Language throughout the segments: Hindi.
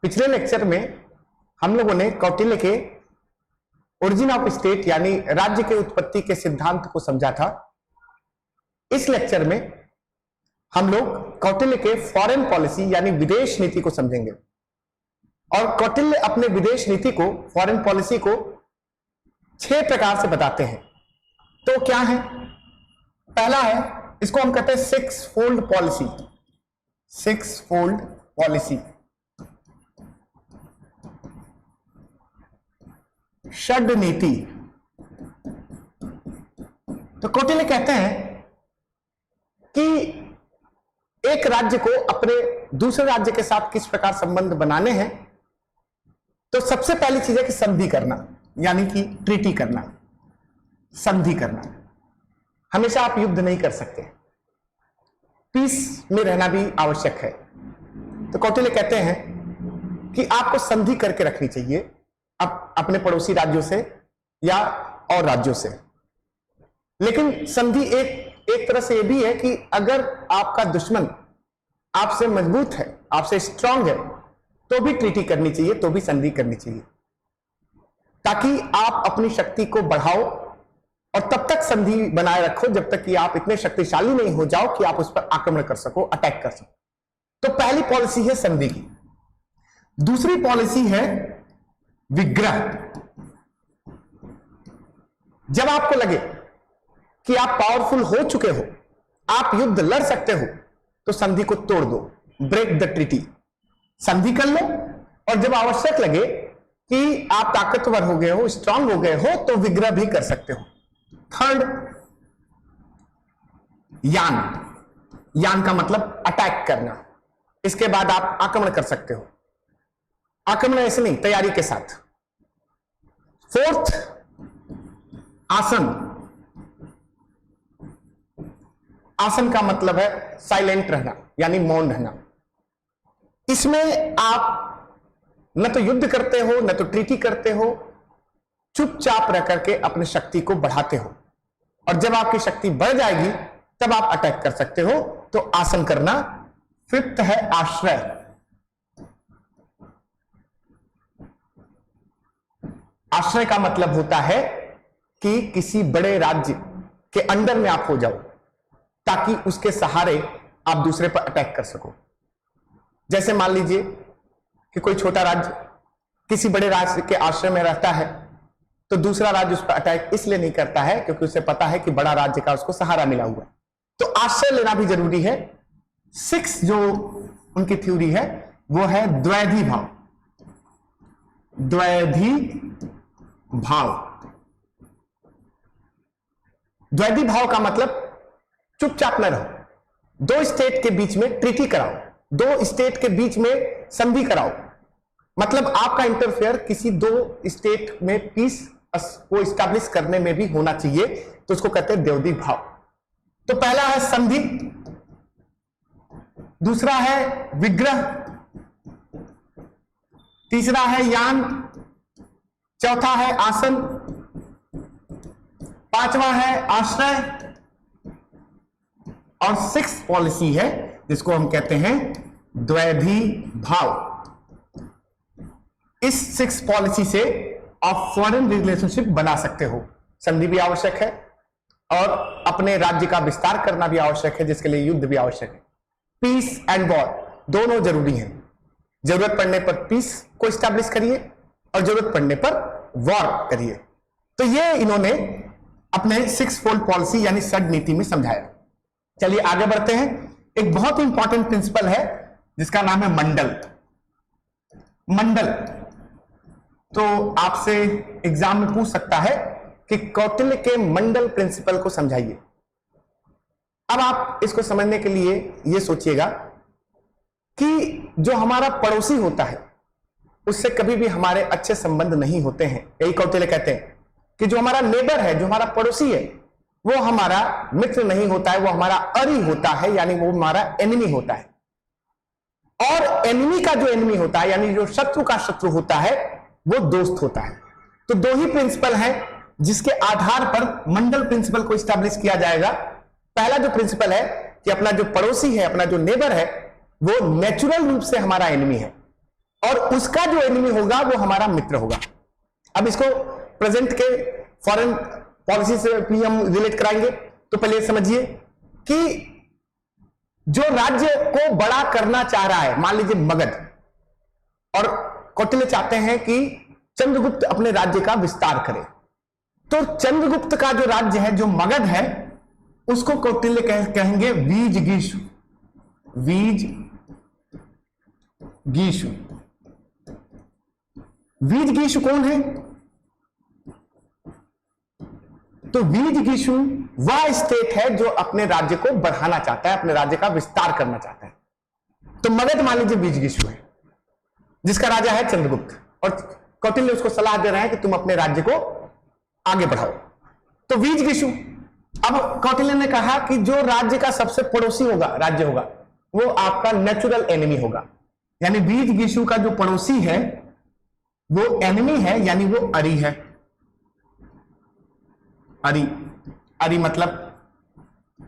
पिछले लेक्चर में हम लोगों ने कौटिल्य के ओरिजिन ऑफ स्टेट यानी राज्य के उत्पत्ति के सिद्धांत को समझा था। इस लेक्चर में हम लोग कौटिल्य के फॉरेन पॉलिसी यानी विदेश नीति को समझेंगे। और कौटिल्य अपने विदेश नीति को, फॉरेन पॉलिसी को 6 प्रकार से बताते हैं। तो क्या है? पहला है, इसको हम कहते हैं 6 फोल्ड पॉलिसी। 6 फोल्ड पॉलिसी, षड नीति। तो कौटिल्य कहते हैं कि एक राज्य को अपने दूसरे राज्य के साथ किस प्रकार संबंध बनाने हैं। तो सबसे पहली चीज है कि संधि करना, यानी कि ट्रीटी करना, संधि करना। हमेशा आप युद्ध नहीं कर सकते, पीस में रहना भी आवश्यक है। तो कौटिल्य कहते हैं कि आपको संधि करके रखनी चाहिए अपने पड़ोसी राज्यों से या और राज्यों से। लेकिन संधि एक तरह से यह भी है कि अगर आपका दुश्मन आपसे मजबूत है, आपसे स्ट्रांग है, तो भी ट्रीटी करनी चाहिए, तो भी संधि करनी चाहिए, ताकि आप अपनी शक्ति को बढ़ाओ और तब तक संधि बनाए रखो जब तक कि आप इतने शक्तिशाली नहीं हो जाओ कि आप उस पर आक्रमण कर सको, अटैक कर सको। तो पहली पॉलिसी है संधि की। दूसरी पॉलिसी है विग्रह। जब आपको लगे कि आप पावरफुल हो चुके हो, आप युद्ध लड़ सकते हो, तो संधि को तोड़ दो, ब्रेक द ट्रीटी। संधि कर लो, और जब आवश्यक लगे कि आप ताकतवर हो गए हो, स्ट्रांग हो गए हो, तो विग्रह भी कर सकते हो। थर्ड, यान का मतलब अटैक करना। इसके बाद आप आक्रमण कर सकते हो। आक्रमण ऐसे नहीं, तैयारी के साथ। फोर्थ, आसन। आसन का मतलब है साइलेंट रहना, यानी मौन रहना। इसमें आप न तो युद्ध करते हो, न तो ट्रीटी करते हो, चुपचाप रह करके अपनी शक्ति को बढ़ाते हो, और जब आपकी शक्ति बढ़ जाएगी तब आप अटैक कर सकते हो। तो आसन करना। फिफ्थ है आश्रय। आश्रय का मतलब होता है कि किसी बड़े राज्य के अंडर में आप हो जाओ, ताकि उसके सहारे आप दूसरे पर अटैक कर सको। जैसे मान लीजिए कि कोई छोटा राज्य किसी बड़े राज्य के आश्रय में रहता है, तो दूसरा राज्य उस पर अटैक इसलिए नहीं करता है क्योंकि उसे पता है कि बड़ा राज्य का उसको सहारा मिला हुआ है। तो आश्रय लेना भी जरूरी है। 6 जो उनकी थ्योरी है वो है द्वैधी भाव। द्वैधी भाव। द्वैधी भाव का मतलब चुपचाप न रहो, 2 स्टेट के बीच में ट्रीटी कराओ, 2 स्टेट के बीच में संधि कराओ। मतलब आपका इंटरफेयर किसी 2 स्टेट में पीस को स्टैब्लिश करने में भी होना चाहिए, तो उसको कहते हैं द्वैधी भाव। तो पहला है संधि, दूसरा है विग्रह, तीसरा है यान, चौथा है आसन, पांचवा है आश्रय, और 6th पॉलिसी है जिसको हम कहते हैं द्वैधी भाव। इस 6th पॉलिसी से आप फॉरेन रिलेशनशिप बना सकते हो। संधि भी आवश्यक है और अपने राज्य का विस्तार करना भी आवश्यक है, जिसके लिए युद्ध भी आवश्यक है। पीस एंड वॉर दोनों जरूरी हैं। जरूरत पड़ने पर पीस को स्टैब्लिश करिए और जरूरत पड़ने पर वॉर करिए। तो ये इन्होंने अपने 6 फोल्ड पॉलिसी यानी षड नीति में समझाया। चलिए आगे बढ़ते हैं। एक बहुत ही इंपॉर्टेंट प्रिंसिपल है जिसका नाम है मंडल। मंडल तो आपसे एग्जाम में पूछ सकता है कि कौटिल्य के मंडल प्रिंसिपल को समझाइए। अब आप इसको समझने के लिए यह सोचिएगा कि जो हमारा पड़ोसी होता है उससे कभी भी हमारे अच्छे संबंध नहीं होते हैं। यही कौटिल्य कहते हैं कि जो हमारा नेबर है, जो हमारा पड़ोसी है, वो हमारा मित्र नहीं होता है, वो हमारा अरी होता है, यानी वो हमारा एनिमी होता है। और एनिमी का जो एनिमी होता है, यानी जो शत्रु का शत्रु होता है, वो दोस्त होता है। तो 2 ही प्रिंसिपल हैं जिसके आधार पर मंडल प्रिंसिपल को स्टैब्लिश किया जाएगा। पहला जो प्रिंसिपल है कि अपना जो पड़ोसी है, अपना जो नेबर है, वो नेचुरल रूप से हमारा एनिमी है, और उसका जो एनिमी होगा वो हमारा मित्र होगा। अब इसको प्रेजेंट के फॉरेन पॉलिसी से भी हम रिलेट कराएंगे। तो पहले समझिए कि जो राज्य को बड़ा करना चाह रहा है, मान लीजिए मगध, और कौटिल्य चाहते हैं कि चंद्रगुप्त अपने राज्य का विस्तार करे, तो चंद्रगुप्त का जो राज्य है, जो मगध है, उसको कौटिल्य कहेंगे वीजगीषु। वीजगीषु। वीजगीषु कौन है? तो वीजगीषु वह स्टेट है जो अपने राज्य को बढ़ाना चाहता है, अपने राज्य का विस्तार करना चाहता है। तो मगध मान लीजिए वीजगीषु है, जिसका राजा है चंद्रगुप्त, और कौटिल्य उसको सलाह दे रहे हैं कि तुम अपने राज्य को आगे बढ़ाओ। तो वीजगीषु। अब कौटिल्य ने कहा कि जो राज्य का सबसे पड़ोसी होगा, राज्य होगा, वो आपका नेचुरल एनिमी होगा। यानी वीजगीषु का जो पड़ोसी है वो एनिमी है, यानी वो अरि है। अरि मतलब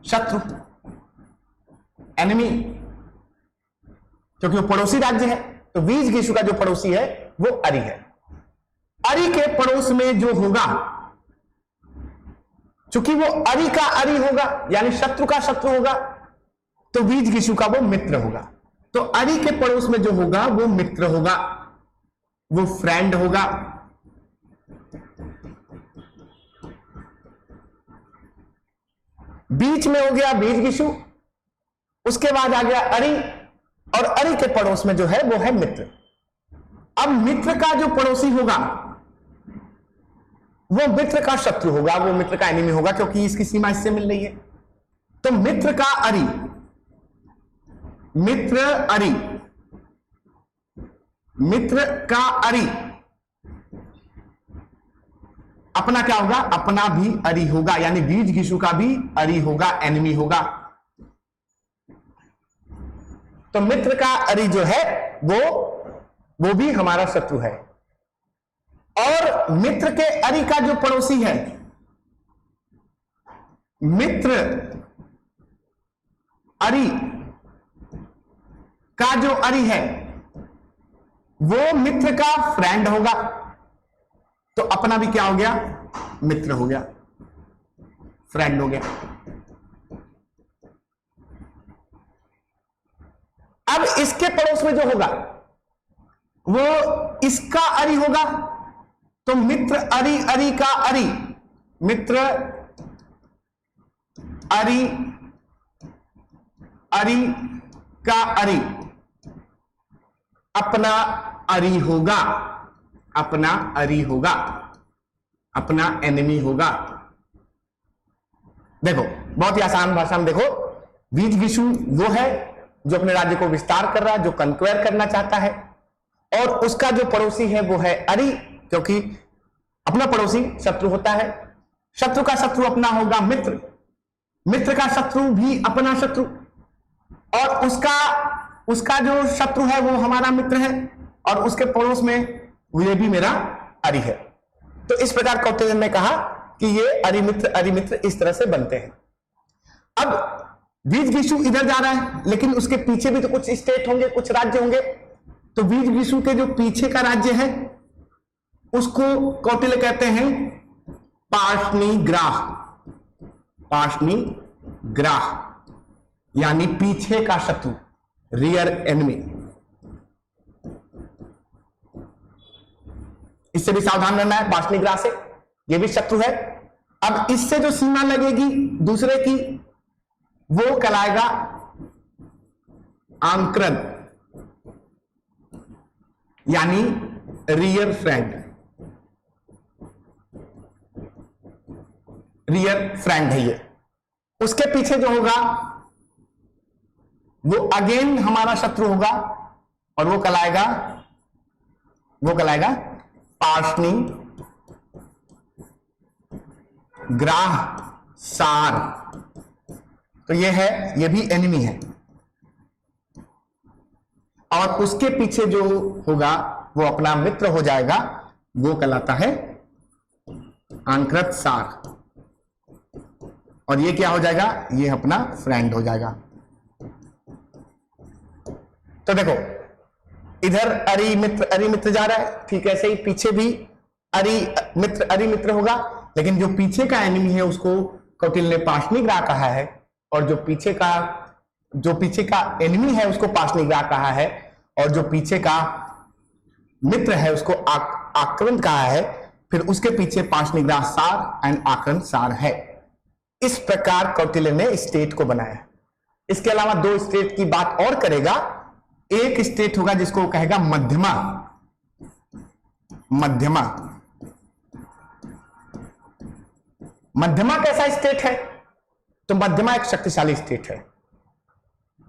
शत्रु, एनिमी, क्योंकि वो पड़ोसी राज्य है। तो वीजगीषु का जो पड़ोसी है वो अरि है। अरि के पड़ोस में जो होगा, चूंकि वो अरि का अरि होगा यानी शत्रु का शत्रु होगा, तो वीजगीषु का वो मित्र होगा। तो अरि के पड़ोस में जो होगा वो मित्र होगा, वो फ्रेंड होगा। बीच में हो गया वीजगीषु, उसके बाद आ गया अरि, और अरि के पड़ोस में जो है वो है मित्र। अब मित्र का जो पड़ोसी होगा वो मित्र का शत्रु होगा, वो मित्र का एनिमी होगा, क्योंकि इसकी सीमा इससे मिल रही है। तो मित्र का अरि, मित्र अरि, मित्र का अरि अपना क्या होगा? अपना भी अरि होगा, यानी वीजगीषु का भी अरि होगा, एनिमी होगा। तो मित्र का अरि जो है वो भी हमारा शत्रु है। और मित्र के अरि का जो पड़ोसी है, मित्र अरि का जो अरि है वो मित्र का फ्रेंड होगा। तो अपना भी क्या हो गया? मित्र हो गया, फ्रेंड हो गया। अब इसके पड़ोस में जो होगा वो इसका अरि होगा। तो मित्र अरि, अरि का अरि, मित्र अरि, अरि का अरि अपना अरि होगा, अपना अरि होगा, अपना एनिमी होगा। देखो बहुत ही आसान भाषा में देखो, वीजगीषु वो है जो अपने राज्य को विस्तार कर रहा है, जो कंक्वेयर करना चाहता है, और उसका जो पड़ोसी है वो है अरि, क्योंकि अपना पड़ोसी शत्रु होता है। शत्रु का शत्रु अपना होगा मित्र, मित्र का शत्रु भी अपना शत्रु, और उसका जो शत्रु है वो हमारा मित्र है, और उसके पड़ोस में ये भी मेरा अरि है। तो इस प्रकार कौटिल्य ने कहा कि ये अरि मित्र इस तरह से बनते हैं। अब वीजगीषु इधर जा रहा है, लेकिन उसके पीछे भी तो कुछ स्टेट होंगे, कुछ राज्य होंगे। तो वीजगीषु के जो पीछे का राज्य है उसको कौटिल्य कहते हैं पार्ष्णिग्राह। पार्ष्णिग्राह यानी पीछे का शत्रु, रियर एनिमी। इससे भी सावधान रहना है, पार्ष्णिग्राह से, ये भी शत्रु है। अब इससे जो सीमा लगेगी दूसरे की वो कहलाएगा आंक्रद, यानी रियर फ्रेंड। रियर फ्रेंड है ये। उसके पीछे जो होगा वो अगेन हमारा शत्रु होगा, और वो कहलाएगा पार्ष्णिग्राह सार। तो ये है, ये भी एनिमी है। और उसके पीछे जो होगा वो अपना मित्र हो जाएगा, वो कहलाता है आंक्रत सार। और ये क्या हो जाएगा? ये अपना फ्रेंड हो जाएगा। तो देखो इधर अरि मित्र जा रहा है, ठीक ऐसे ही पीछे भी अरि मित्र होगा, लेकिन जो पीछे का एनिमी है उसको कौटिल्य ने पार्श्वनिग्रह कहा है, और जो पीछे का एनिमी है उसको पार्श्वनिग्रह कहा है, और जो पीछे का मित्र है उसको आक्रंत कहा है, फिर उसके पीछे पार्श्वनिग्रह सार एंड आक्रंत सार है। इस प्रकार कौटिल्य ने स्टेट को बनाया। इसके अलावा दो स्टेट की बात और करेगा। एक स्टेट होगा जिसको कहेगा मध्यमा। मध्यमा कैसा स्टेट है? तो मध्यमा एक शक्तिशाली स्टेट है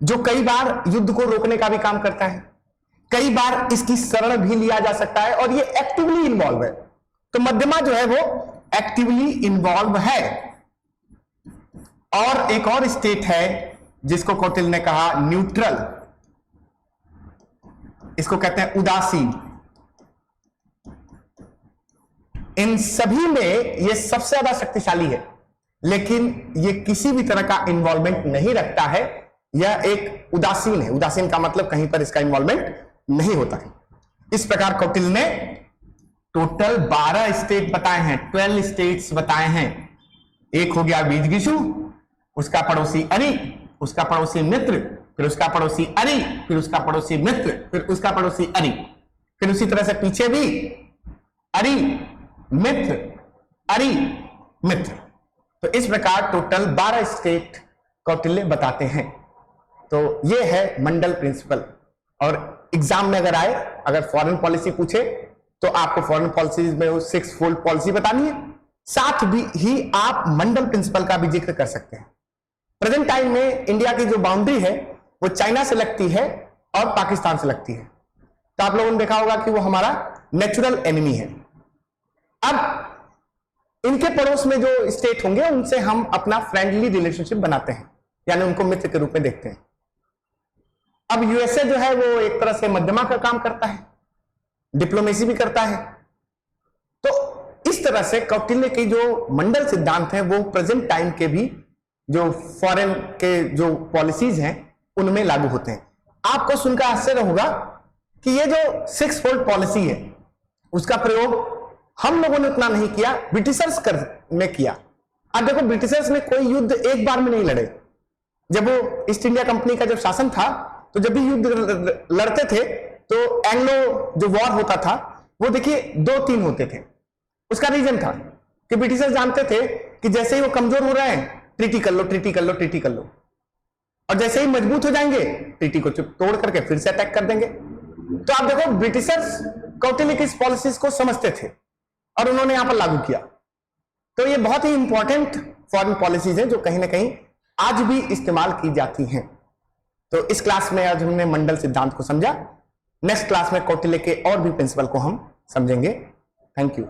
जो कई बार युद्ध को रोकने का भी काम करता है, कई बार इसकी शरण भी लिया जा सकता है, और ये एक्टिवली इन्वॉल्व है। तो मध्यमा जो है वो एक्टिवली इन्वॉल्व है। और एक और स्टेट है जिसको कौटिल्य ने कहा न्यूट्रल, इसको कहते हैं उदासीन। इन सभी में ये सबसे ज्यादा शक्तिशाली है, लेकिन ये किसी भी तरह का इन्वॉल्वमेंट नहीं रखता है। यह एक उदासीन है। उदासीन का मतलब कहीं पर इसका इन्वॉल्वमेंट नहीं होता है। इस प्रकार कौटिल्य ने टोटल 12 स्टेट बताए हैं, 12 स्टेट्स बताए हैं। एक हो गया बीजगिशु, उसका पड़ोसी अरि, उसका पड़ोसी मित्र, फिर उसका पड़ोसी अरि, फिर उसका पड़ोसी मित्र, फिर उसका पड़ोसी अरि, फिर उसी तरह से पीछे भी अरि मित्र, अरि मित्र। तो इस प्रकार टोटल 12 स्टेट कौटिल्य बताते हैं। तो ये है मंडल प्रिंसिपल। और एग्जाम में अगर फॉरेन पॉलिसी पूछे तो आपको फॉरेन पॉलिसी में 6 फोल्ड पॉलिसी बतानी है, साथ ही आप मंडल प्रिंसिपल का भी जिक्र कर सकते हैं। प्रेजेंट टाइम में इंडिया की जो बाउंड्री है वो चाइना से लगती है और पाकिस्तान से लगती है। तो आप लोगों ने देखा होगा कि वो हमारा नेचुरल एनिमी है। अब इनके पड़ोस में जो स्टेट होंगे उनसे हम अपना फ्रेंडली रिलेशनशिप बनाते हैं, यानी उनको मित्र के रूप में देखते हैं। अब यूएसए जो है वो एक तरह से मध्यमा का काम करता है, डिप्लोमेसी भी करता है। तो इस तरह से कौटिल्य की जो मंडल सिद्धांत है वो प्रेजेंट टाइम के भी जो फॉरेन के जो पॉलिसीज हैं उनमें लागू होते हैं। आपको सुनकर आश्चर्य होगा कि ये जो 6 फोल्ड पॉलिसी है उसका प्रयोग हम लोगों ने उतना नहीं किया, ब्रिटिशर्स ने किया। अब देखो, ब्रिटिशर्स ने कोई युद्ध एक बार में नहीं लड़े। जब वो ईस्ट इंडिया कंपनी का जब शासन था तो जब भी युद्ध लड़ते थे तो एंग्लो जो वॉर होता था वो देखिए 2-3 होते थे। उसका रीजन था कि ब्रिटिशर्स जानते थे कि जैसे ही वो कमजोर हो रहे हैं ट्रीटी कर लो, ट्रीटी कर लो, ट्रीटी कर लो, और जैसे ही मजबूत हो जाएंगे ट्रीटी को तोड़ करके फिर से अटैक कर देंगे। तो आप देखो, ब्रिटिशर्स कौटिल्य की पॉलिसीज को समझते थे और उन्होंने यहां पर लागू किया। तो ये बहुत ही इंपॉर्टेंट फॉरेन पॉलिसीज हैं जो कहीं ना कहीं आज भी इस्तेमाल की जाती हैं। तो इस क्लास में आज हमने मंडल सिद्धांत को समझा। नेक्स्ट क्लास में कौटिल्य के और भी प्रिंसिपल को हम समझेंगे। Thank you.